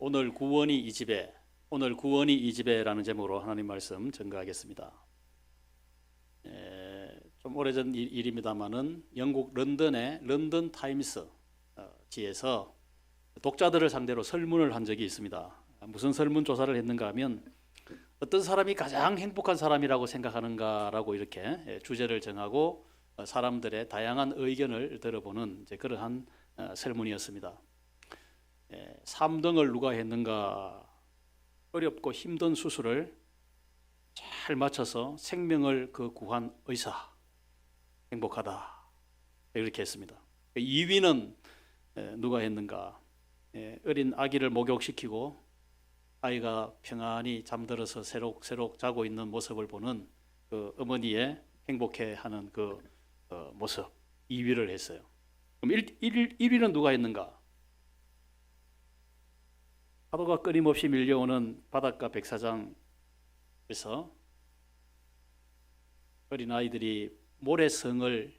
오늘 구원이 이 집에, 오늘 구원이 이 집에라는 제목으로 하나님 말씀 전가하겠습니다. 좀 오래전 일입니다만은 영국 런던의 런던 타임스 지에서 독자들을 상대로 설문을 한 적이 있습니다. 무슨 설문 조사를 했는가 하면 어떤 사람이 가장 행복한 사람이라고 생각하는가라고 이렇게 주제를 정하고 사람들의 다양한 의견을 들어보는 이제 그러한 설문이었습니다. 3등을 누가 했는가? 어렵고 힘든 수술을 잘 맞춰서 생명을 구한 의사, 행복하다, 이렇게 했습니다. 2위는 누가 했는가? 어린 아기를 목욕시키고 아이가 평안히 잠들어서 새록새록 자고 있는 모습을 보는 그 어머니의 행복해하는 그 모습, 2위를 했어요. 그럼 1위는 누가 했는가? 파도가 끊임없이 밀려오는 바닷가 백사장에서 어린 아이들이 모래성을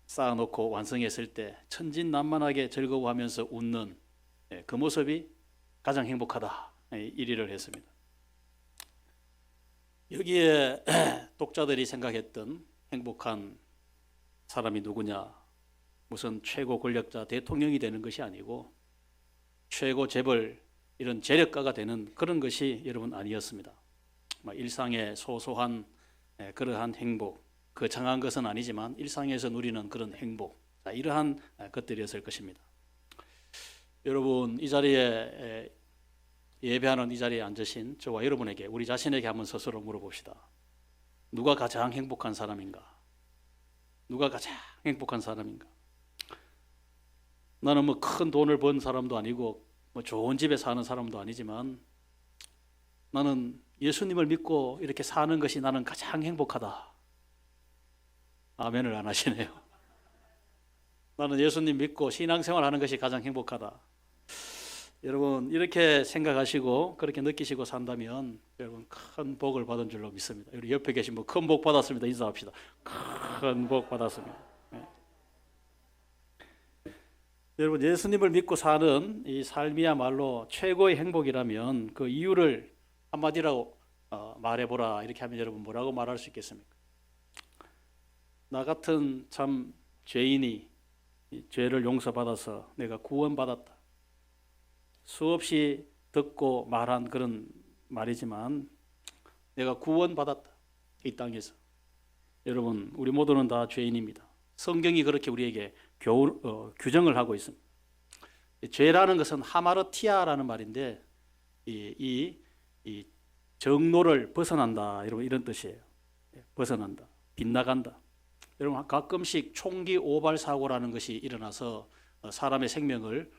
쌓아놓고 완성했을 때 천진난만하게 즐거워하면서 웃는 그 모습이 가장 행복하다, 1위를 했습니다. 여기에 독자들이 생각했던 행복한 사람이 누구냐? 무슨 최고 권력자 대통령이 되는 것이 아니고 최고 재벌 이런 재력가가 되는 그런 것이 여러분 아니었습니다. 일상의 소소한 그러한 행복, 거창한 것은 아니지만 일상에서 누리는 그런 행복, 이러한 것들이었을 것입니다. 여러분, 이 자리에 예배하는 이 자리에 앉으신 저와 여러분에게, 우리 자신에게 한번 스스로 물어봅시다. 누가 가장 행복한 사람인가? 누가 가장 행복한 사람인가? 나는 뭐 큰 돈을 번 사람도 아니고 뭐 좋은 집에 사는 사람도 아니지만 나는 예수님을 믿고 이렇게 사는 것이 나는 가장 행복하다. 아멘을 안 하시네요. 나는 예수님 믿고 신앙생활 하는 것이 가장 행복하다. 여러분, 이렇게 생각하시고 그렇게 느끼시고 산다면 여러분 큰 복을 받은 줄로 믿습니다. 우리 옆에 계신 분 큰 복 받았습니다. 인사합시다. 큰 복 받았습니다. 여러분, 예수님을 믿고 사는 이 삶이야말로 최고의 행복이라면 그 이유를 한마디로 말해보라, 이렇게 하면 여러분 뭐라고 말할 수 있겠습니까? 나 같은 참 죄인이 죄를 용서받아서 내가 구원받았다. 수없이 듣고 말한 그런 말이지만 내가 구원받았다, 이 땅에서. 여러분, 우리 모두는 다 죄인입니다. 성경이 그렇게 우리에게 규정을 하고 있습니다. 죄라는 것은 하마르티아라는 말인데 이 정로를 벗어난다, 여러분, 이런 뜻이에요. 벗어난다, 빗나간다. 여러분, 가끔씩 총기 오발 사고라는 것이 일어나서 사람의 생명을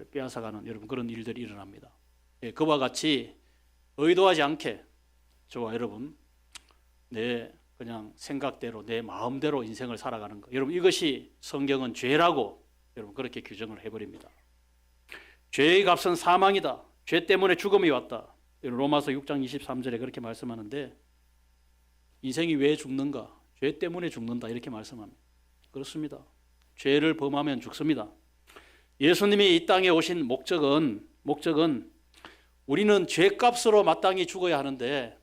빼앗아가는 여러분 그런 일들이 일어납니다. 그와 같이 의도하지 않게 저와 여러분 내 그냥 생각대로 내 마음대로 인생을 살아가는 것, 여러분 이것이 성경은 죄라고 여러분 그렇게 규정을 해버립니다. 죄의 값은 사망이다. 죄 때문에 죽음이 왔다. 로마서 6장 23절에 그렇게 말씀하는데 인생이 왜 죽는가? 죄 때문에 죽는다, 이렇게 말씀합니다. 그렇습니다. 죄를 범하면 죽습니다. 예수님이 이 땅에 오신 목적은 우리는 죄값으로 마땅히 죽어야 하는데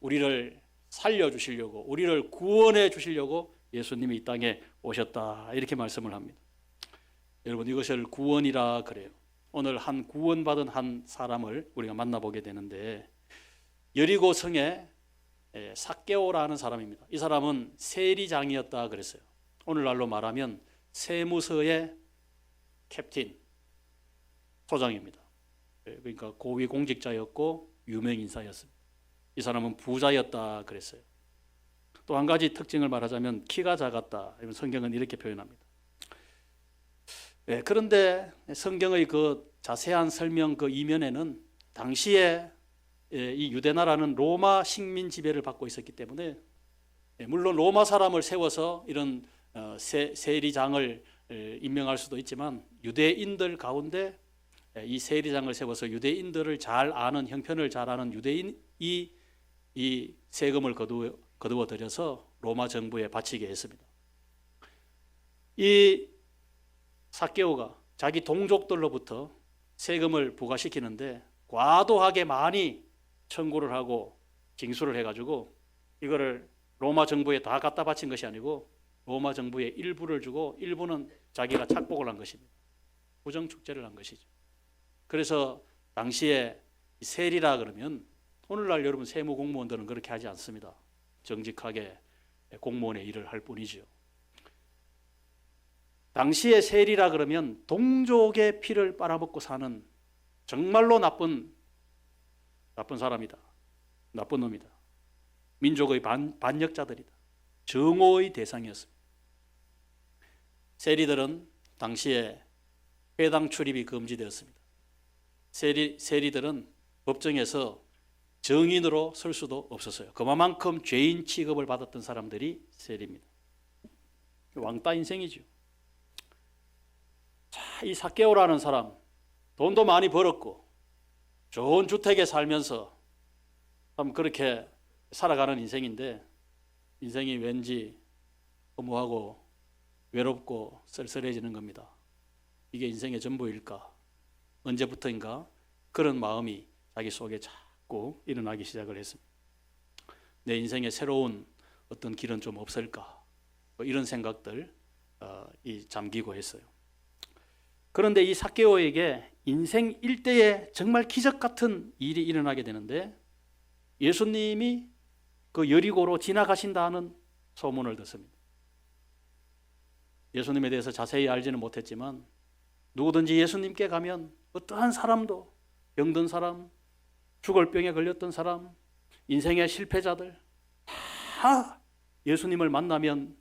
우리를 살려주시려고, 우리를 구원해 주시려고 예수님이 이 땅에 오셨다, 이렇게 말씀을 합니다. 여러분, 이것을 구원이라 그래요. 오늘 한 구원받은 한 사람을 우리가 만나보게 되는데 여리고 성에 삭개오라는 사람입니다. 이 사람은 세리장이었다 그랬어요. 오늘날로 말하면 세무서의 캡틴, 소장입니다. 그러니까 고위 공직자였고 유명 인사였습니다. 이 사람은 부자였다 그랬어요. 또 한 가지 특징을 말하자면 키가 작았다. 성경은 이렇게 표현합니다. 그런데 성경의 그 자세한 설명 그 이면에는 당시에 이 유대나라는 로마 식민 지배를 받고 있었기 때문에 물론 로마 사람을 세워서 이런 세리장을 임명할 수도 있지만 유대인들 가운데 이 세리장을 세워서 유대인들을 잘 아는, 형편을 잘 아는 유대인이 이 세금을 거두어 들여서 로마 정부에 바치게 했습니다. 이 삭개오가 자기 동족들로부터 세금을 부과시키는데 과도하게 많이 청구를 하고 징수를 해가지고 이거를 로마 정부에 다 갖다 바친 것이 아니고 로마 정부에 일부를 주고 일부는 자기가 착복을 한 것입니다. 부정축제를 한 것이죠. 그래서 당시에 세리라 그러면 오늘날 여러분 세무 공무원들은 그렇게 하지 않습니다. 정직하게 공무원의 일을 할 뿐이죠. 당시에 세리라 그러면 동족의 피를 빨아먹고 사는 정말로 나쁜 사람이다. 나쁜 놈이다. 민족의 반역자들이다. 정오의 대상이었습니다. 세리들은 당시에 회당 출입이 금지되었습니다. 세리들은 법정에서 정인으로 설 수도 없었어요. 그만큼 죄인 취급을 받았던 사람들이 세리입니다. 왕따 인생이죠. 자, 이 삭개오라는 사람 돈도 많이 벌었고 좋은 주택에 살면서 참 그렇게 살아가는 인생인데 인생이 왠지 허무하고 외롭고 쓸쓸해지는 겁니다. 이게 인생의 전부일까? 언제부터인가 그런 마음이 자기 속에 자꾸 일어나기 시작을 했습니다. 내 인생에 새로운 어떤 길은 좀 없을까? 이런 생각들 잠기고 했어요. 그런데 이 삭개오에게 인생 일대에 정말 기적 같은 일이 일어나게 되는데 예수님이 그 여리고로 지나가신다는 소문을 듣습니다. 예수님에 대해서 자세히 알지는 못했지만 누구든지 예수님께 가면 어떠한 사람도 병든 사람, 죽을 병에 걸렸던 사람, 인생의 실패자들 다 예수님을 만나면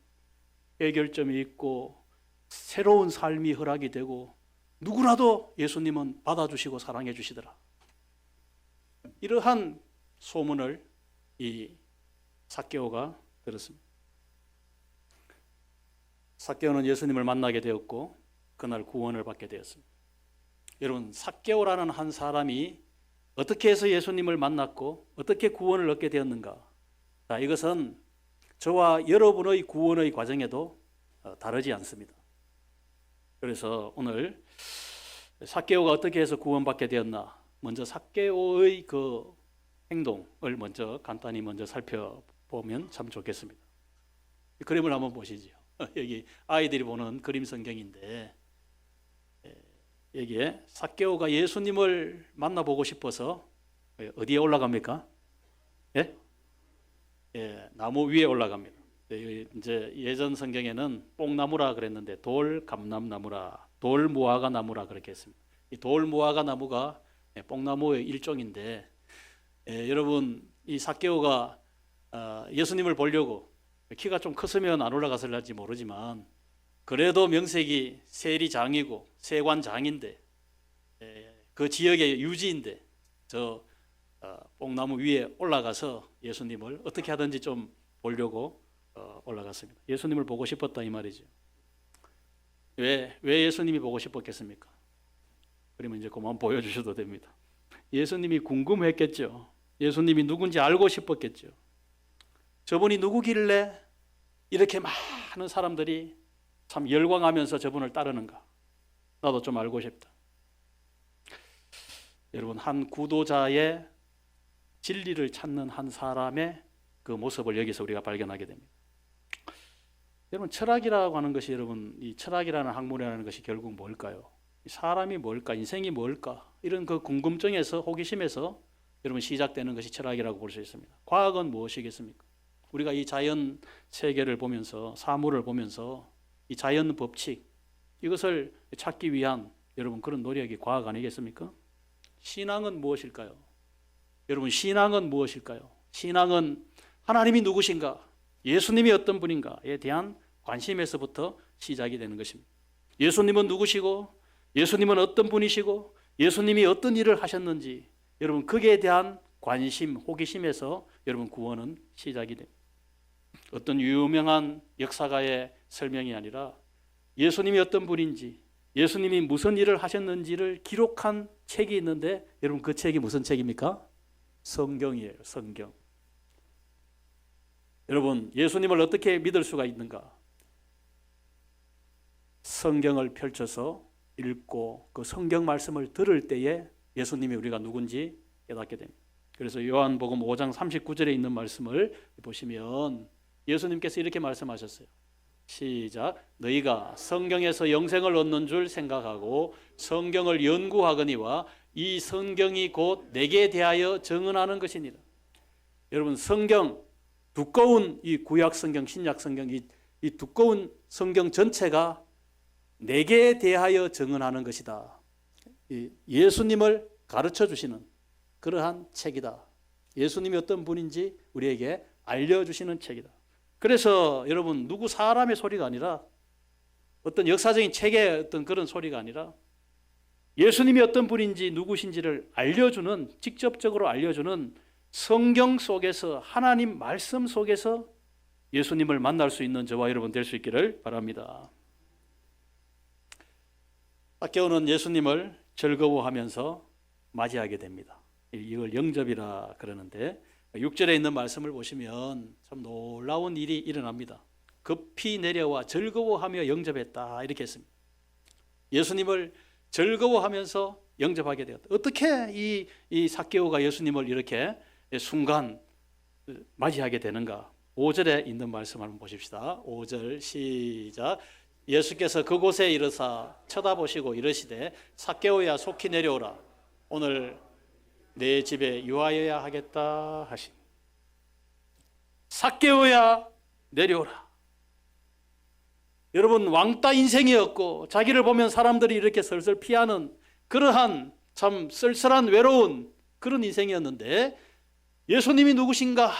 해결점이 있고 새로운 삶이 허락이 되고 누구라도 예수님은 받아주시고 사랑해 주시더라. 이러한 소문을 이 삭개오가 들었습니다. 삭개오는 예수님을 만나게 되었고 그날 구원을 받게 되었습니다. 여러분, 삭개오라는 한 사람이 어떻게 해서 예수님을 만났고 어떻게 구원을 얻게 되었는가? 자, 이것은 저와 여러분의 구원의 과정에도 다르지 않습니다. 그래서 오늘 삭개오가 어떻게 해서 구원받게 되었나? 먼저 삭개오의 그 행동을 먼저 간단히 먼저 살펴보면 참 좋겠습니다. 이 그림을 한번 보시죠. 여기 아이들이 보는 그림 성경인데 여기에 삭개오가 예수님을 만나보고 싶어서 어디에 올라갑니까? 예? 예, 나무 위에 올라갑니다. 이제 예전 성경에는 뽕나무라 그랬는데 돌감람나무라, 돌무화과 나무라 그렇게 했습니다. 이 돌무화과 나무가 뽕나무의 일종인데 여러분 이 삭개오가 예수님을 보려고 키가 좀 컸으면 안 올라갔을지 모르지만 그래도 명색이 세리장이고 세관장인데 그 지역의 유지인데 저 뽕나무 위에 올라가서 예수님을 어떻게 하든지 좀 보려고 올라갔습니다. 예수님을 보고 싶었다 이 말이죠. 왜 예수님이 보고 싶었겠습니까? 그러면 이제 그만 보여주셔도 됩니다. 예수님이 궁금했겠죠. 예수님이 누군지 알고 싶었겠죠. 저분이 누구길래 이렇게 많은 사람들이 참 열광하면서 저분을 따르는가? 나도 좀 알고 싶다. 여러분, 한 구도자의 진리를 찾는 한 사람의 그 모습을 여기서 우리가 발견하게 됩니다. 여러분, 철학이라고 하는 것이 여러분 이 철학이라는 학문이라는 것이 결국 뭘까요? 사람이 뭘까? 인생이 뭘까? 이런 그 궁금증에서 호기심에서 여러분 시작되는 것이 철학이라고 볼 수 있습니다. 과학은 무엇이겠습니까? 우리가 이 자연 세계를 보면서 사물을 보면서 이 자연 법칙 이것을 찾기 위한 여러분 그런 노력이 과학 아니겠습니까? 신앙은 무엇일까요? 여러분 신앙은 무엇일까요? 신앙은 하나님이 누구신가? 예수님이 어떤 분인가에 대한 관심에서부터 시작이 되는 것입니다. 예수님은 누구시고 예수님은 어떤 분이시고 예수님이 어떤 일을 하셨는지 여러분 거기에 대한 관심, 호기심에서 여러분 구원은 시작이 됩니다. 어떤 유명한 역사가의 설명이 아니라 예수님이 어떤 분인지 예수님이 무슨 일을 하셨는지를 기록한 책이 있는데 여러분 그 책이 무슨 책입니까? 성경이에요. 성경. 여러분 예수님을 어떻게 믿을 수가 있는가? 성경을 펼쳐서 읽고 그 성경 말씀을 들을 때에 예수님이 우리가 누군지 깨닫게 됩니다. 그래서 요한복음 5장 39절에 있는 말씀을 보시면 예수님께서 이렇게 말씀하셨어요. 시작. 너희가 성경에서 영생을 얻는 줄 생각하고 성경을 연구하거니와 이 성경이 곧 내게 대하여 증언하는 것이니라. 여러분, 성경, 두꺼운 이 구약 성경, 신약 성경, 이 두꺼운 성경 전체가 내게 대하여 증언하는 것이다. 예수님을 가르쳐 주시는 그러한 책이다. 예수님이 어떤 분인지 우리에게 알려주시는 책이다. 그래서 여러분, 누구 사람의 소리가 아니라 어떤 역사적인 책의 어떤 그런 소리가 아니라 예수님이 어떤 분인지 누구신지를 알려주는, 직접적으로 알려주는 성경 속에서, 하나님 말씀 속에서 예수님을 만날 수 있는 저와 여러분 될 수 있기를 바랍니다. 삭개오는 예수님을 즐거워하면서 맞이하게 됩니다. 이걸 영접이라 그러는데 6절에 있는 말씀을 보시면 참 놀라운 일이 일어납니다. 급히 내려와 즐거워하며 영접했다 이렇게 했습니다. 예수님을 즐거워하면서 영접하게 되었다. 어떻게 이 삭개오가 예수님을 이렇게 순간 맞이하게 되는가? 5절에 있는 말씀 한번 보십시다. 5절 시작. 예수께서 그곳에 이르사 쳐다보시고 이르시되 삭개오야 속히 내려오라. 오늘 내 집에 유하여야 하겠다 하신. 삭개오야 내려오라. 여러분, 왕따 인생이었고 자기를 보면 사람들이 이렇게 슬슬 피하는 그러한 참 쓸쓸한 외로운 그런 인생이었는데 예수님이 누구신가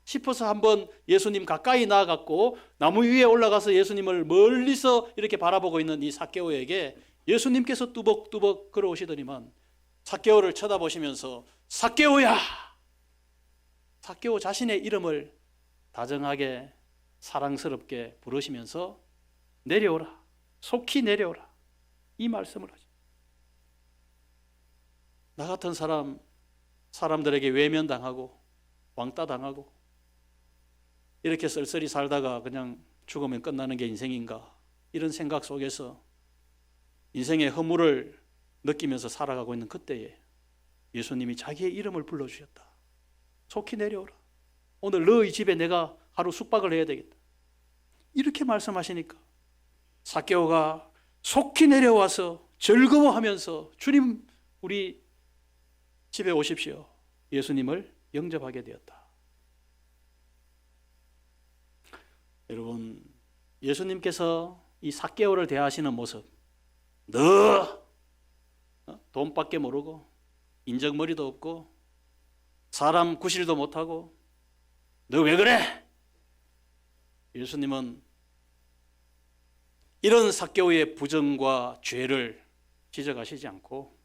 싶어서 한번 예수님 가까이 나아갔고 나무 위에 올라가서 예수님을 멀리서 이렇게 바라보고 있는 이 삭개오에게 예수님께서 뚜벅뚜벅 걸어오시더니만 삭개오를 쳐다보시면서 삭개오야! 삭개오 자신의 이름을 다정하게 사랑스럽게 부르시면서 내려오라, 속히 내려오라 이 말씀을 하죠. 나 같은 사람들에게 외면당하고 왕따당하고 이렇게 쓸쓸히 살다가 그냥 죽으면 끝나는 게 인생인가 이런 생각 속에서 인생의 허물을 느끼면서 살아가고 있는 그때에 예수님이 자기의 이름을 불러주셨다. 속히 내려오라. 오늘 너희 집에 내가 하루 숙박을 해야 되겠다. 이렇게 말씀하시니까 삭개오가 속히 내려와서 즐거워하면서 주님 우리 집에 오십시오. 예수님을 영접하게 되었다. 여러분, 예수님께서 이 삭개오를 대하시는 모습, 너 돈밖에 모르고 인정머리도 없고 사람 구실도 못하고 너 왜 그래? 예수님은 이런 삭개오의 부정과 죄를 지적하시지 않고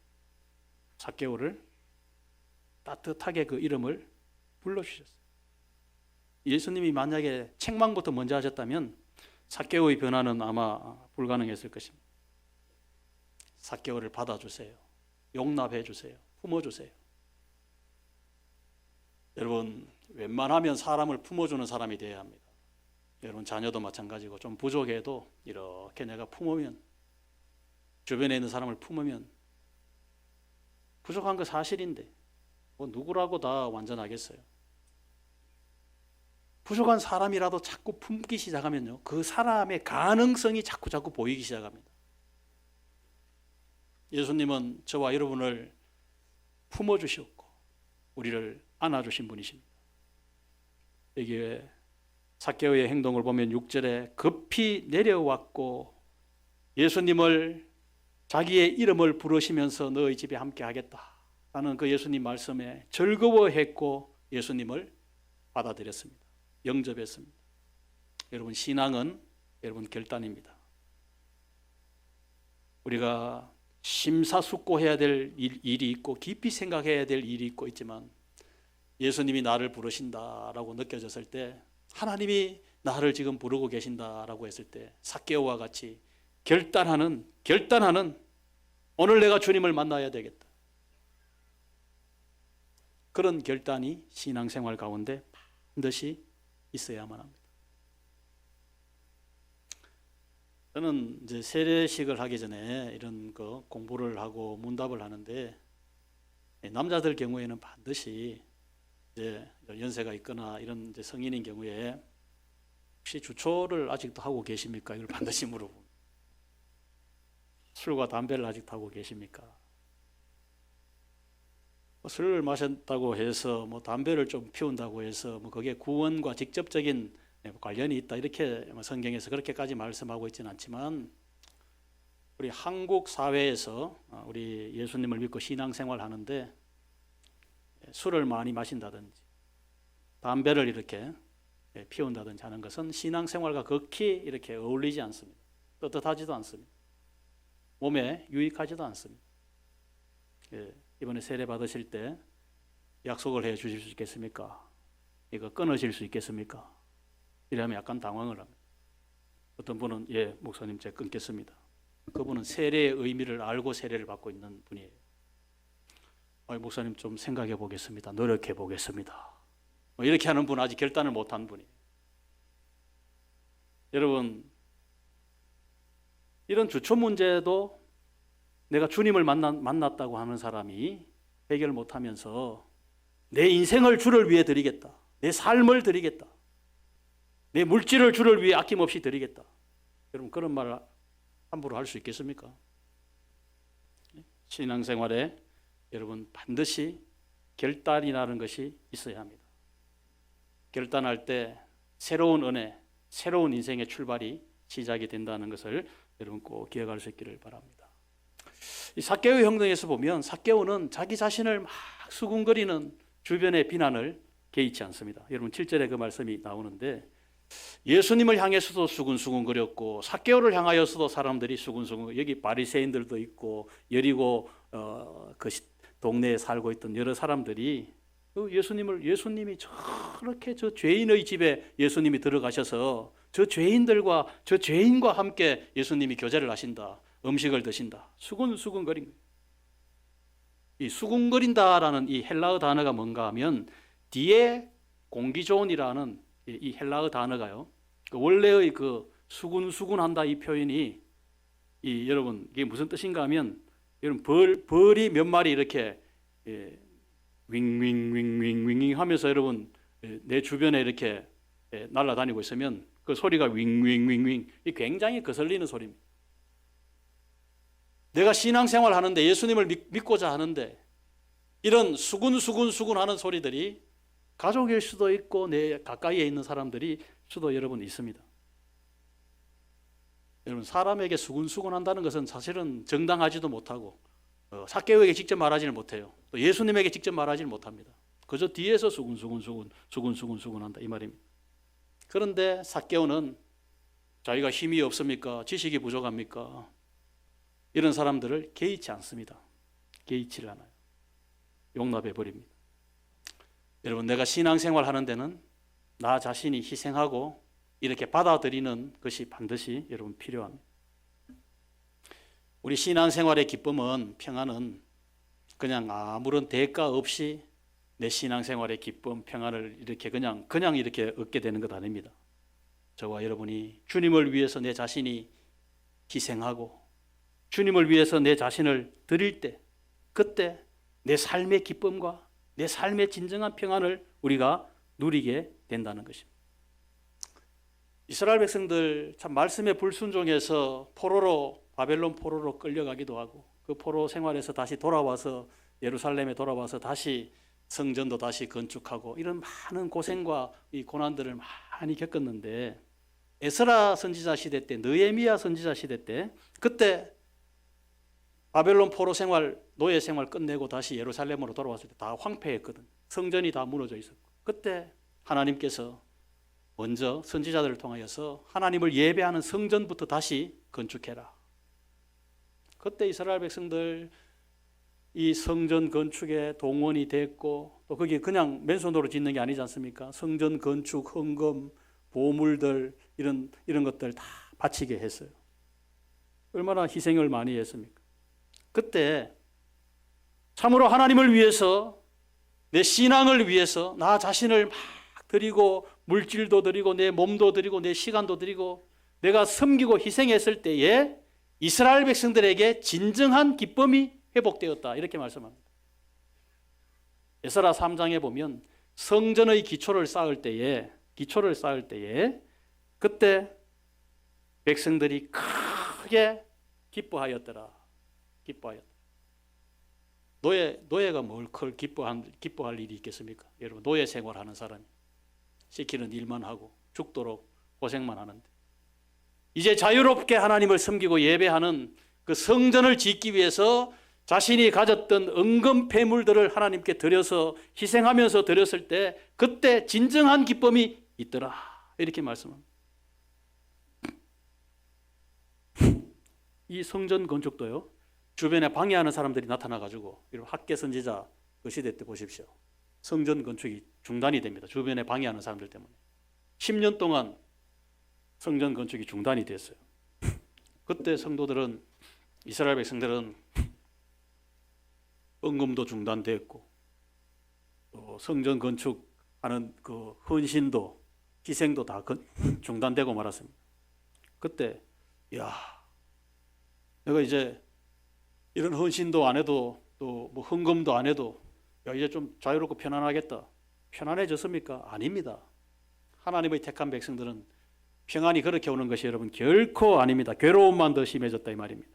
삭개오를 따뜻하게 그 이름을 불러주셨어요. 예수님이 만약에 책망부터 먼저 하셨다면 삭개오의 변화는 아마 불가능했을 것입니다. 삭개오를 받아주세요. 용납해 주세요. 품어주세요. 여러분, 웬만하면 사람을 품어주는 사람이 되어야 합니다. 여러분, 자녀도 마찬가지고 좀 부족해도 이렇게 내가 품으면, 주변에 있는 사람을 품으면 부족한 거 사실인데 뭐 누구라고 다 완전하겠어요. 부족한 사람이라도 자꾸 품기 시작하면요, 그 사람의 가능성이 자꾸 보이기 시작합니다. 예수님은 저와 여러분을 품어주셨고 우리를 안아주신 분이십니다. 여기에 삭개오의 행동을 보면 6절에 급히 내려왔고 예수님을 자기의 이름을 부르시면서 너희 집에 함께 하겠다 라는 그 예수님 말씀에 즐거워했고 예수님을 받아들였습니다. 영접했습니다. 여러분, 신앙은 여러분 결단입니다. 우리가 심사숙고해야 될 일이 있고 깊이 생각해야 될 일이 있고 있지만 예수님이 나를 부르신다라고 느껴졌을 때, 하나님이 나를 지금 부르고 계신다라고 했을 때 삭개오와 같이 결단하는 오늘 내가 주님을 만나야 되겠다, 그런 결단이 신앙생활 가운데 반드시 있어야만 합니다. 저는 이제 세례식을 하기 전에 이런 거 공부를 하고 문답을 하는데, 남자들 경우에는 반드시 이제 연세가 있거나 이런 이제 성인인 경우에 혹시 주초를 아직도 하고 계십니까? 이걸 반드시 물어봅니다. 술과 담배를 아직도 하고 계십니까? 술을 마셨다고 해서 담배를 좀 피운다고 해서 그게 구원과 직접적인 관련이 있다 이렇게 성경에서 그렇게까지 말씀하고 있지는 않지만, 우리 한국 사회에서 우리 예수님을 믿고 신앙생활 하는데 술을 많이 마신다든지 담배를 이렇게 피운다든지 하는 것은 신앙생활과 극히 이렇게 어울리지 않습니다. 떳떳하지도 않습니다. 몸에 유익하지도 않습니다. 이번에 세례 받으실 때 약속을 해 주실 수 있겠습니까? 이거 끊으실 수 있겠습니까? 이러면 약간 당황을 합니다. 어떤 분은 예, 목사님 제가 끊겠습니다. 그분은 세례의 의미를 알고 세례를 받고 있는 분이에요. 목사님 좀 생각해 보겠습니다. 노력해 보겠습니다. 이렇게 하는 분은 아직 결단을 못한 분이에요. 여러분, 이런 주초 문제도 내가 주님을 만났다고 하는 사람이 해결 못하면서 내 인생을 주를 위해 드리겠다, 내 삶을 드리겠다, 내 물질을 주를 위해 아낌없이 드리겠다, 여러분 그런 말을 함부로 할 수 있겠습니까? 신앙생활에 여러분 반드시 결단이라는 것이 있어야 합니다. 결단할 때 새로운 은혜, 새로운 인생의 출발이 시작이 된다는 것을 여러분 꼭 기억할 수 있기를 바랍니다. 이 삭개오 행동에서 보면 삭개오는 자기 자신을 막 수군거리는 주변의 비난을 개의치 않습니다. 여러분 7절에 그 말씀이 나오는데, 예수님을 향해서도 수군수군거렸고 삭개오를 향하여서도 사람들이 수군수군, 여기 바리새인들도 있고 여리고 그 동네에 살고 있던 여러 사람들이 예수님이 저렇게 저 죄인의 집에 예수님이 들어가셔서 저 죄인과 함께 예수님이 교제를 하신다, 음식을 드신다, 수군수군거린 거예요. 이 수군거린다라는 이 헬라어 단어가 뭔가 하면 뒤에 공기존이라는 이 헬라어 단어가요, 그 원래의 그 수군수군한다 이 표현이 여러분 이게 무슨 뜻인가 하면, 여러분 벌이 몇 마리 이렇게 윙윙윙윙윙 하면서 여러분 내 주변에 이렇게 날아다니고 있으면 그 소리가 윙윙윙윙, 이 굉장히 거슬리는 소리입니다. 내가 신앙생활 하는데 예수님을 믿고자 하는데 이런 수군수군 하는 소리들이 가족일 수도 있고 내 가까이에 있는 사람들이 수도 여러분 있습니다. 여러분 사람에게 수군수군 한다는 것은 사실은 정당하지도 못하고 삭개오에게 직접 말하지는 못해요. 또 예수님에게 직접 말하지는 못합니다. 그저 뒤에서 수군수군 한다 이 말입니다. 그런데 삭개오는 자기가 힘이 없습니까? 지식이 부족합니까? 이런 사람들을 개의치 않습니다. 개의치를 않아요. 용납해 버립니다. 여러분 내가 신앙생활 하는 데는 나 자신이 희생하고 이렇게 받아들이는 것이 반드시 여러분 필요합니다. 우리 신앙생활의 기쁨은, 평안은 그냥 아무런 대가 없이 내 신앙생활의 기쁨, 평안을 이렇게 그냥 이렇게 얻게 되는 것 아닙니다. 저와 여러분이 주님을 위해서 내 자신이 희생하고 주님을 위해서 내 자신을 드릴 때, 그때 내 삶의 기쁨과 내 삶의 진정한 평안을 우리가 누리게 된다는 것입니다. 이스라엘 백성들 참 말씀에 불순종해서 바벨론 포로로 끌려가기도 하고, 그 포로 생활에서 다시 돌아와서 예루살렘에 돌아와서 다시 성전도 다시 건축하고 이런 많은 고생과 이 고난들을 많이 겪었는데, 에스라 선지자 시대 때, 느헤미야 선지자 시대 때, 그때 바벨론 포로 생활, 노예 생활 끝내고 다시 예루살렘으로 돌아왔을 때 다 황폐했거든. 성전이 다 무너져 있었고, 그때 하나님께서 먼저 선지자들을 통하여서 하나님을 예배하는 성전부터 다시 건축해라. 그때 이스라엘 백성들 이 성전 건축에 동원이 됐고, 또 거기 그냥 맨손으로 짓는 게 아니지 않습니까? 성전 건축, 헌금, 보물들 이런 것들 다 바치게 했어요. 얼마나 희생을 많이 했습니까? 그때 참으로 하나님을 위해서, 내 신앙을 위해서 나 자신을 막 드리고, 물질도 드리고, 내 몸도 드리고, 내 시간도 드리고, 내가 섬기고 희생했을 때에 이스라엘 백성들에게 진정한 기쁨이 회복되었다. 이렇게 말씀합니다. 에스라 3장에 보면 성전의 기초를 쌓을 때에 그때 백성들이 크게 기뻐하였더라. 노예가 뭘 기뻐할 일이 있겠습니까? 여러분, 노예 생활하는 사람이 시키는 일만 하고 죽도록 고생만 하는데, 이제 자유롭게 하나님을 섬기고 예배하는 그 성전을 짓기 위해서 자신이 가졌던 은금 폐물들을 하나님께 드려서 희생하면서 드렸을 때 그때 진정한 기쁨이 있더라. 이렇게 말씀합니다. 이 성전 건축도요, 주변에 방해하는 사람들이 나타나가지고, 학계 선지자 그 시대 때 보십시오. 성전 건축이 중단이 됩니다. 주변에 방해하는 사람들 때문에. 10년 동안 성전 건축이 중단이 됐어요. 그때 성도들은, 이스라엘 백성들은 은금도 중단됐고, 또 성전 건축하는 그 헌신도, 희생도 다 중단되고 말았습니다. 그때 내가 이제 이런 헌신도 안 해도, 또 뭐 헌금도 안 해도 이제 좀 자유롭고 편안하겠다. 편안해졌습니까? 아닙니다. 하나님의 택한 백성들은 평안이 그렇게 오는 것이 여러분 결코 아닙니다. 괴로움만 더 심해졌다 이 말입니다.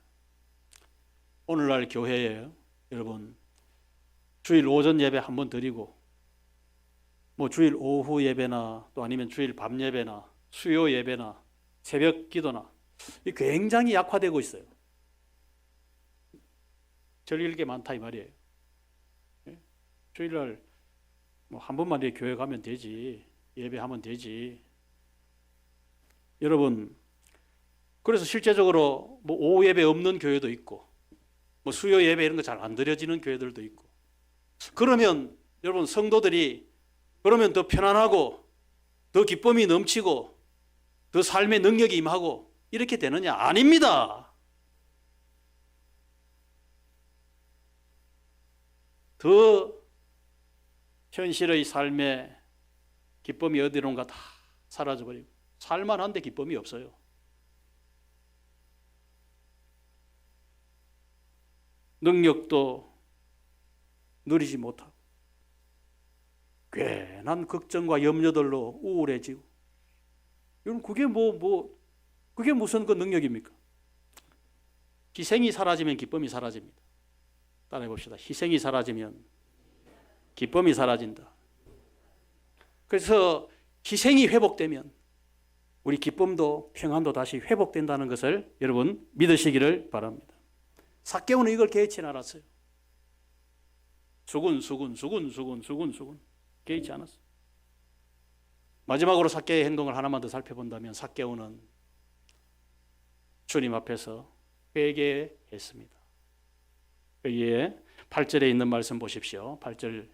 오늘날 교회에 여러분 주일 오전 예배 한번 드리고, 뭐 주일 오후 예배나 또 아니면 주일 밤 예배나 수요 예배나 새벽 기도나 굉장히 약화되고 있어요. 절일 게 많다 이 말이에요. 주일날 뭐 한 번만 이렇게 교회 가면 되지, 예배하면 되지. 여러분, 그래서 실제적으로 뭐 오후 예배 없는 교회도 있고, 뭐 수요 예배 이런 거 잘 안 드려지는 교회들도 있고. 그러면 여러분 성도들이 그러면 더 편안하고 더 기쁨이 넘치고 더 삶의 능력이 임하고 이렇게 되느냐? 아닙니다. 더 현실의 삶의 기쁨이 어디론가 다 사라져버리고 살만한데 기쁨이 없어요. 능력도 누리지 못하고 괜한 걱정과 염려들로 우울해지고, 여러분 그게 무슨 그 능력입니까? 희생이 사라지면 기쁨이 사라집니다. 따라해 봅시다. 희생이 사라지면 기쁨이 사라진다. 그래서 희생이 회복되면 우리 기쁨도 평안도 다시 회복된다는 것을 여러분 믿으시기를 바랍니다. 삭개오는 이걸 개의치 않았어요. 수군 개의치 않았어요. 마지막으로 삭개의 행동을 하나만 더 살펴본다면, 삭개오는 주님 앞에서 회개했습니다. 여기에 8절에 있는 말씀 보십시오. 8절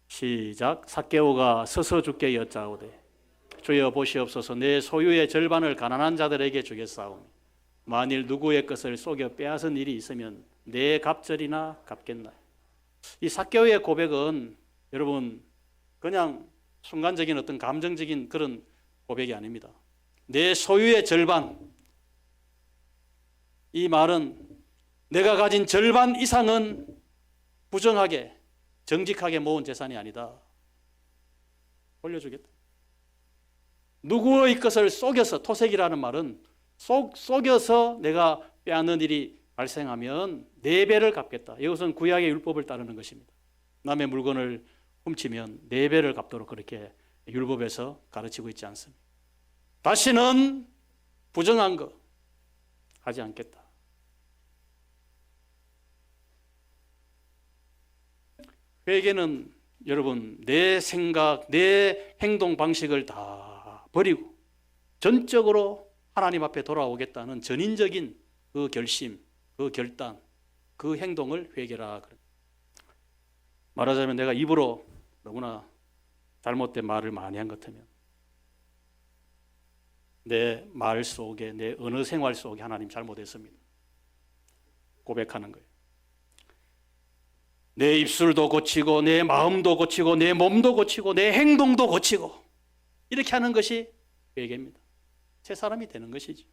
시작. 삭개오가 서서 주께 여짜오되 주여 보시옵소서, 내 소유의 절반을 가난한 자들에게 주겠사오니 만일 누구의 것을 속여 빼앗은 일이 있으면 내 갑절이나 갚겠나요? 이 삭개오의 고백은 여러분 그냥 순간적인 어떤 감정적인 그런 고백이 아닙니다. 내 소유의 절반, 이 말은 내가 가진 절반 이상은 부정하게 정직하게 모은 재산이 아니다. 올려주겠다. 누구의 것을 속여서, 토색이라는 말은 속여서 내가 빼앗는 일이 발생하면 4배를 갚겠다. 이것은 구약의 율법을 따르는 것입니다. 남의 물건을 훔치면 4배를 갚도록 그렇게 율법에서 가르치고 있지 않습니다. 다시는 부정한 거 하지 않겠다. 회개는 여러분 내 생각, 내 행동 방식을 다 버리고 전적으로 하나님 앞에 돌아오겠다는 전인적인 그 결심, 그 결단, 그 행동을 회개라. 말하자면 내가 입으로 너무나 잘못된 말을 많이 한 것 같으면 내 말 속에, 내 언어 생활 속에 하나님 잘못했습니다. 고백하는 거예요. 내 입술도 고치고 내 마음도 고치고 내 몸도 고치고 내 행동도 고치고 이렇게 하는 것이 회개입니다. 새 사람이 되는 것이지.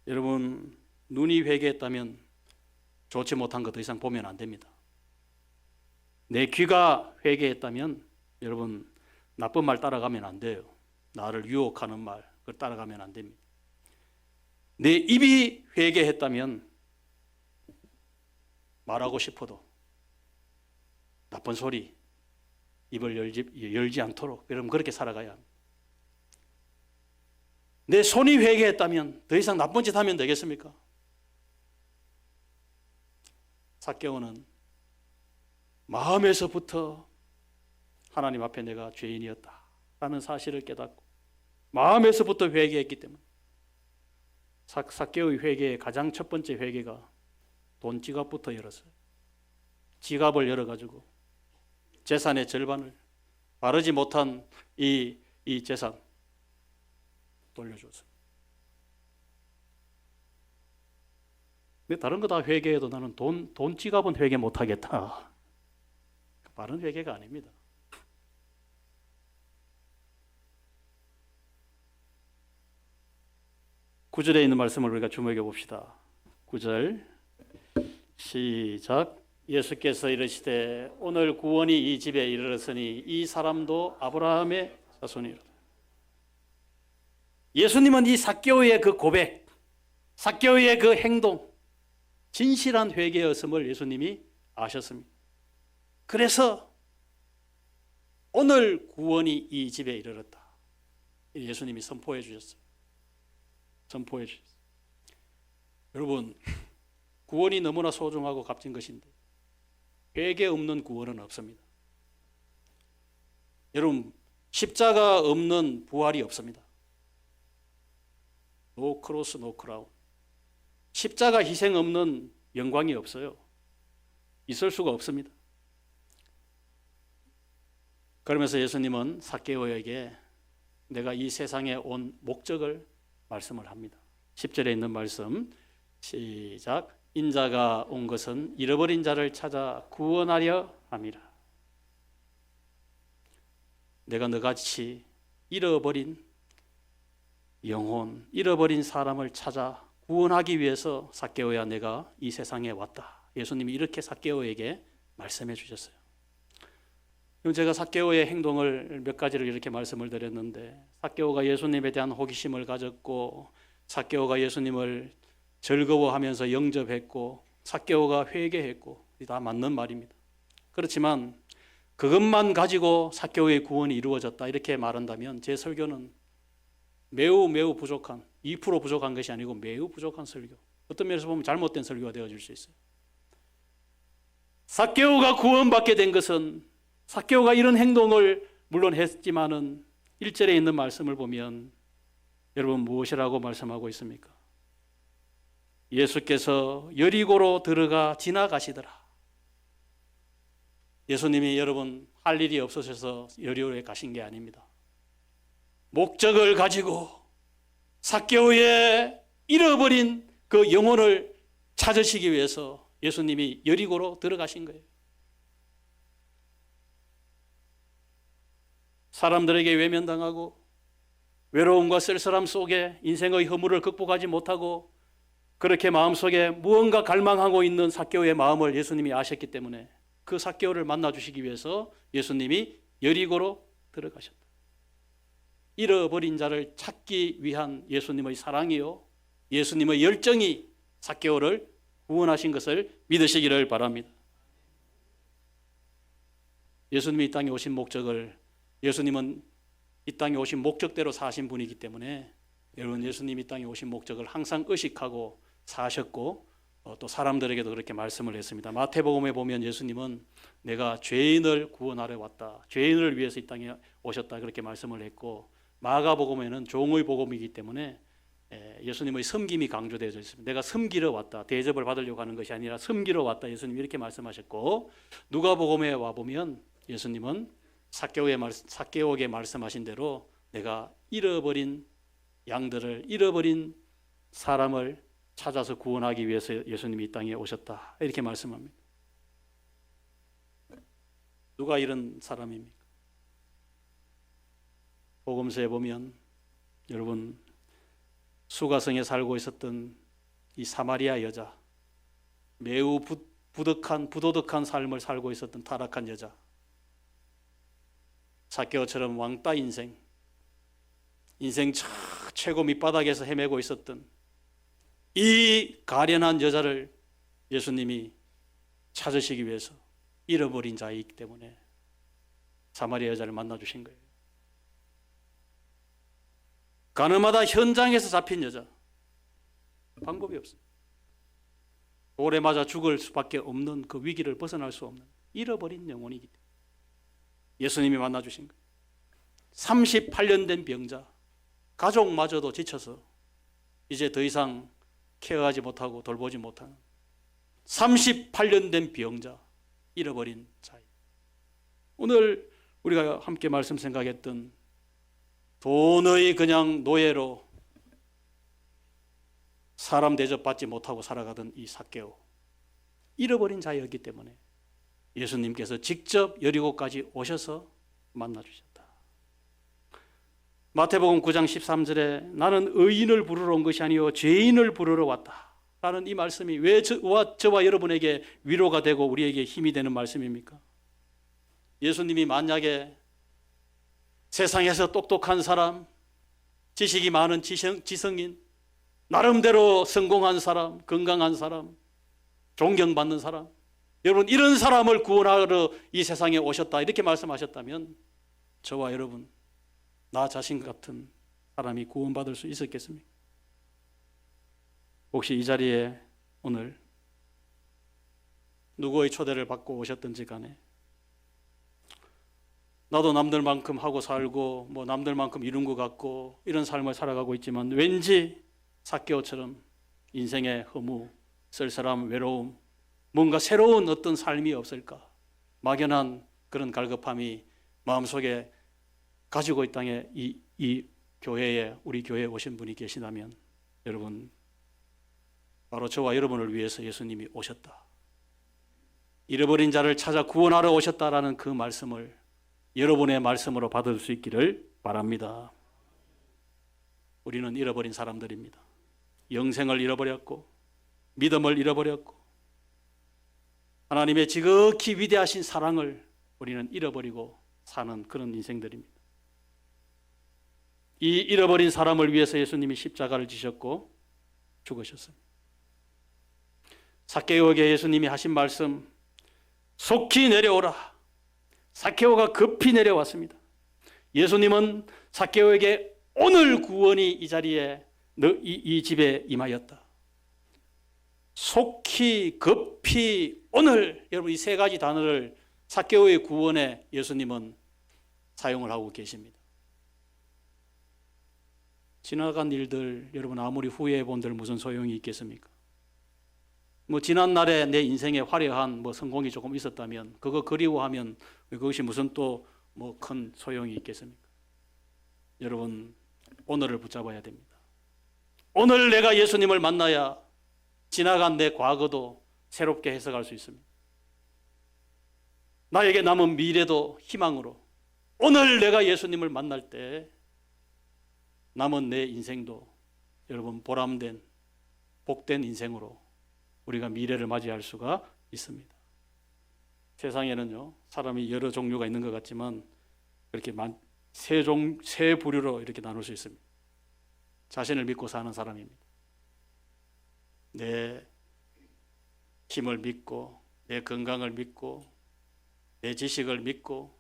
여러분, 눈이 회개했다면 좋지 못한 거 더 이상 보면 안 됩니다. 내 귀가 회개했다면 여러분, 나쁜 말 따라가면 안 돼요. 나를 유혹하는 말, 그걸 따라가면 안 됩니다. 내 입이 회개했다면 말하고 싶어도 나쁜 소리, 입을 열지 않도록 여러분 그렇게 살아가야 합니다. 내 손이 회개했다면 더 이상 나쁜 짓 하면 되겠습니까? 삭개오는 마음에서부터 하나님 앞에 내가 죄인이었다라는 사실을 깨닫고 마음에서부터 회개했기 때문에 삭개오의 회개의 가장 첫 번째 회개가 돈 지갑부터 열었어요. 지갑을 열어가지고 재산의 절반을 바르지 못한 이 재산 돌려줬어요. 근데 다른 거 다 회개해도 나는 돈 지갑은 회개 못하겠다. 바른 회개가 아닙니다. 구절에 있는 말씀을 우리가 주목해 봅시다. 9절 시작. 예수께서 이르시되 오늘 구원이 이 집에 이르렀으니 이 사람도 아브라함의 자손이로다. 예수님은 이 삭개오의 그 고백, 삭개오의 그 행동, 진실한 회개였음을 예수님이 아셨습니다. 그래서 오늘 구원이 이 집에 이르렀다. 예수님이 선포해 주셨어요. 선포해 주셨어요. 여러분, 구원이 너무나 소중하고 값진 것인데 회개 없는 구원은 없습니다. 여러분, 십자가 없는 부활이 없습니다. 노 크로스 노 크라운. 십자가 희생 없는 영광이 없어요. 있을 수가 없습니다. 그러면서 예수님은 삭개오에게 내가 이 세상에 온 목적을 말씀을 합니다. 10절에 있는 말씀 시작. 인자가 온 것은 잃어버린 자를 찾아 구원하려 함이라. 내가 너같이 잃어버린 영혼, 잃어버린 사람을 찾아 구원하기 위해서 삭개오야 내가 이 세상에 왔다. 예수님이 이렇게 삭개오에게 말씀해 주셨어요. 그럼 제가 삭개오의 행동을 몇 가지를 이렇게 말씀을 드렸는데 삭개오가 예수님에 대한 호기심을 가졌고 삭개오가 예수님을 즐거워하면서 영접했고 삭개오가 회개했고 다 맞는 말입니다. 그렇지만 그것만 가지고 삭개오의 구원이 이루어졌다 이렇게 말한다면 제 설교는 매우 부족한 2% 부족한 것이 아니고 매우 부족한 설교, 어떤 면에서 보면 잘못된 설교가 되어질 수 있어요. 삭개오가 구원받게 된 것은 삭개오가 이런 행동을 물론 했지만은 1절에 있는 말씀을 보면 여러분 무엇이라고 말씀하고 있습니까? 예수께서 여리고로 들어가 지나가시더라. 예수님이 여러분 할 일이 없으셔서 여리고에 가신 게 아닙니다. 목적을 가지고 삭개오의 잃어버린 그 영혼을 찾으시기 위해서 예수님이 여리고로 들어가신 거예요. 사람들에게 외면당하고 외로움과 쓸쓸함 속에 인생의 허물을 극복하지 못하고 그렇게 마음속에 무언가 갈망하고 있는 삭개오의 마음을 예수님이 아셨기 때문에 그 삭개오를 만나 주시기 위해서 예수님이 여리고로 들어가셨다. 잃어버린 자를 찾기 위한 예수님의 사랑이요 예수님의 열정이 삭개오를 구원하신 것을 믿으시기를 바랍니다. 예수님이 이 땅에 오신 목적을, 예수님은 이 땅에 오신 목적대로 사신 분이기 때문에 여러분 예수님이 이 땅에 오신 목적을 항상 의식하고 사셨고 또 사람들에게도 그렇게 말씀을 했습니다. 마태복음에 보면 예수님은 내가 죄인을 구원하러 왔다, 죄인을 위해서 이 땅에 오셨다 그렇게 말씀을 했고 마가복음에는 종의 복음이기 때문에 예수님의 섬김이 강조되어 있습니다. 내가 섬기러 왔다, 대접을 받으려고 하는 것이 아니라 섬기러 왔다, 예수님이 이렇게 말씀하셨고 누가복음에 와보면 예수님은 삭개오에게 말씀하신 대로 내가 잃어버린 양들을, 잃어버린 사람을 찾아서 구원하기 위해서 예수님이 이 땅에 오셨다 이렇게 말씀합니다. 누가 이런 사람입니까? 복음서에 보면 여러분 수가성에 살고 있었던 이 사마리아 여자, 매우 부도덕한 삶을 살고 있었던 타락한 여자, 삭개오처럼 왕따 인생 최고 밑바닥에서 헤매고 있었던 이 가련한 여자를 예수님이 찾으시기 위해서 잃어버린 자이기 때문에 사마리아 여자를 만나주신 거예요. 가늠하다 현장에서 잡힌 여자, 방법이 없어요. 돌에 맞아 죽을 수밖에 없는 그 위기를 벗어날 수 없는 잃어버린 영혼이기 때문에 예수님이 만나주신 거예요. 38년 된 병자, 가족마저도 지쳐서 이제 더 이상 케어하지 못하고 돌보지 못하는 38년 된 병자, 잃어버린 자예요. 오늘 우리가 함께 말씀 생각했던 돈의 그냥 노예로 사람 대접받지 못하고 살아가던 이 삭개오, 잃어버린 자였기 때문에 예수님께서 직접 여리고까지 오셔서 만나주셨다. 마태복음 9장 13절에 나는 의인을 부르러 온 것이 아니요 죄인을 부르러 왔다 라는 이 말씀이 왜 저와 여러분에게 위로가 되고 우리에게 힘이 되는 말씀입니까? 예수님이 만약에 세상에서 똑똑한 사람, 지식이 많은 지성인, 나름대로 성공한 사람, 건강한 사람, 존경받는 사람, 여러분 이런 사람을 구원하러 이 세상에 오셨다 이렇게 말씀하셨다면 저와 여러분, 나 자신 같은 사람이 구원받을 수 있었겠습니까? 혹시 이 자리에 오늘 누구의 초대를 받고 오셨든지 간에 나도 남들만큼 하고 살고 뭐 남들만큼 이룬 것 같고 이런 삶을 살아가고 있지만 왠지 삭개오처럼 인생의 허무, 쓸쓸함, 외로움, 뭔가 새로운 어떤 삶이 없을까, 막연한 그런 갈급함이 마음속에 가지고 이 땅에 이 교회에, 우리 교회에 오신 분이 계시다면 여러분, 바로 저와 여러분을 위해서 예수님이 오셨다, 잃어버린 자를 찾아 구원하러 오셨다라는 그 말씀을 여러분의 말씀으로 받을 수 있기를 바랍니다. 우리는 잃어버린 사람들입니다. 영생을 잃어버렸고 믿음을 잃어버렸고 하나님의 지극히 위대하신 사랑을 우리는 잃어버리고 사는 그런 인생들입니다. 이 잃어버린 사람을 위해서 예수님이 십자가를 지셨고 죽으셨습니다. 삭개오에게 예수님이 하신 말씀, 속히 내려오라. 삭개오가 급히 내려왔습니다. 예수님은 삭개오에게 오늘 구원이 이 자리에 이 집에 임하였다. 속히, 급히, 오늘, 여러분 이 세 가지 단어를 삭개오의 구원에 예수님은 사용을 하고 계십니다. 지나간 일들 여러분 아무리 후회해 본들 무슨 소용이 있겠습니까? 뭐 지난 날에 내 인생에 화려한 뭐 성공이 조금 있었다면 그거 그리워하면 그것이 무슨 또 뭐 큰 소용이 있겠습니까? 여러분 오늘을 붙잡아야 됩니다. 오늘 내가 예수님을 만나야 지나간 내 과거도 새롭게 해석할 수 있습니다. 나에게 남은 미래도 희망으로 오늘 내가 예수님을 만날 때 남은 내 인생도 여러분 보람된 복된 인생으로 우리가 미래를 맞이할 수가 있습니다. 세상에는요 사람이 여러 종류가 있는 것 같지만 그렇게 세 부류로 이렇게 나눌 수 있습니다. 자신을 믿고 사는 사람입니다. 내 힘을 믿고 내 건강을 믿고 내 지식을 믿고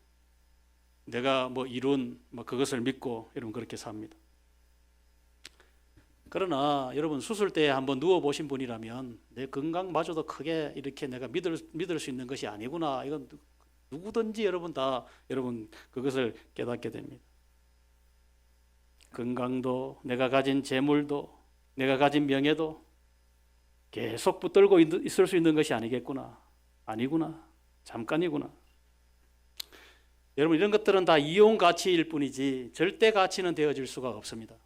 내가 뭐 이룬 그것을 믿고 여러분 그렇게 삽니다. 그러나 여러분 수술대에 한번 누워보신 분이라면 내 건강마저도 크게 이렇게 내가 믿을 수 있는 것이 아니구나, 이건 누구든지 여러분 다 여러분 그것을 깨닫게 됩니다. 건강도 내가 가진 재물도 내가 가진 명예도 계속 붙들고 있을 수 있는 것이 아니겠구나, 아니구나, 잠깐이구나. 여러분 이런 것들은 다 이용 가치일 뿐이지 절대 가치는 되어질 수가 없습니다.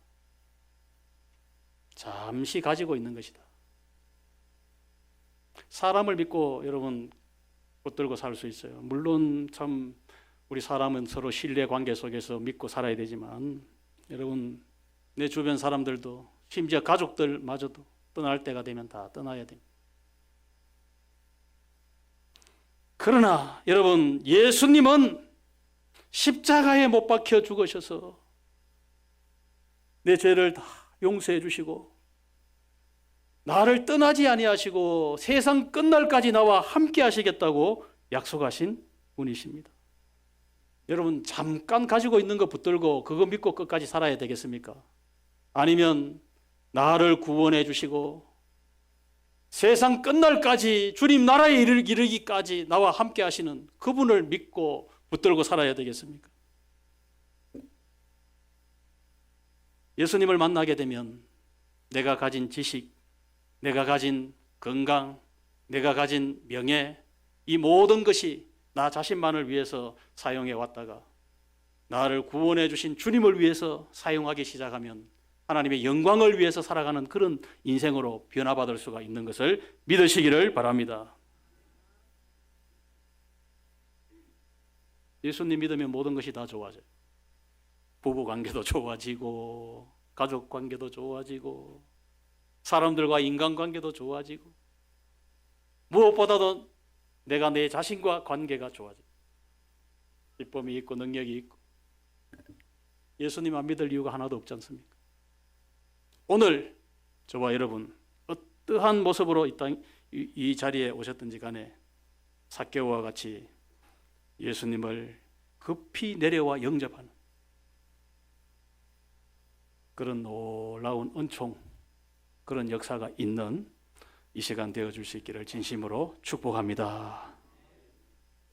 잠시 가지고 있는 것이다. 사람을 믿고 여러분 붙들고 살 수 있어요. 물론 참 우리 사람은 서로 신뢰 관계 속에서 믿고 살아야 되지만 여러분 내 주변 사람들도 심지어 가족들마저도 떠날 때가 되면 다 떠나야 됩니다. 그러나 여러분, 예수님은 십자가에 못 박혀 죽으셔서 내 죄를 다 용서해 주시고 나를 떠나지 아니하시고 세상 끝날까지 나와 함께 하시겠다고 약속하신 분이십니다. 여러분, 잠깐 가지고 있는 거 붙들고 그거 믿고 끝까지 살아야 되겠습니까? 아니면 나를 구원해 주시고 세상 끝날까지 주님 나라에 이르기까지 나와 함께 하시는 그분을 믿고 붙들고 살아야 되겠습니까? 예수님을 만나게 되면 내가 가진 지식, 내가 가진 건강, 내가 가진 명예, 이 모든 것이 나 자신만을 위해서 사용해 왔다가 나를 구원해 주신 주님을 위해서 사용하기 시작하면 하나님의 영광을 위해서 살아가는 그런 인생으로 변화받을 수가 있는 것을 믿으시기를 바랍니다. 예수님 믿으면 모든 것이 다 좋아져요. 부부 관계도 좋아지고 가족 관계도 좋아지고 사람들과 인간관계도 좋아지고 무엇보다도 내가 내 자신과 관계가 좋아져요. 기쁨이 있고 능력이 있고. 예수님 안 믿을 이유가 하나도 없지 않습니까? 오늘 저와 여러분 어떠한 모습으로 이 자리에 오셨든지 간에 삭개오와 같이 예수님을 급히 내려와 영접하는 그런 놀라운 은총, 그런 역사가 있는 이 시간 되어줄 수 있기를 진심으로 축복합니다.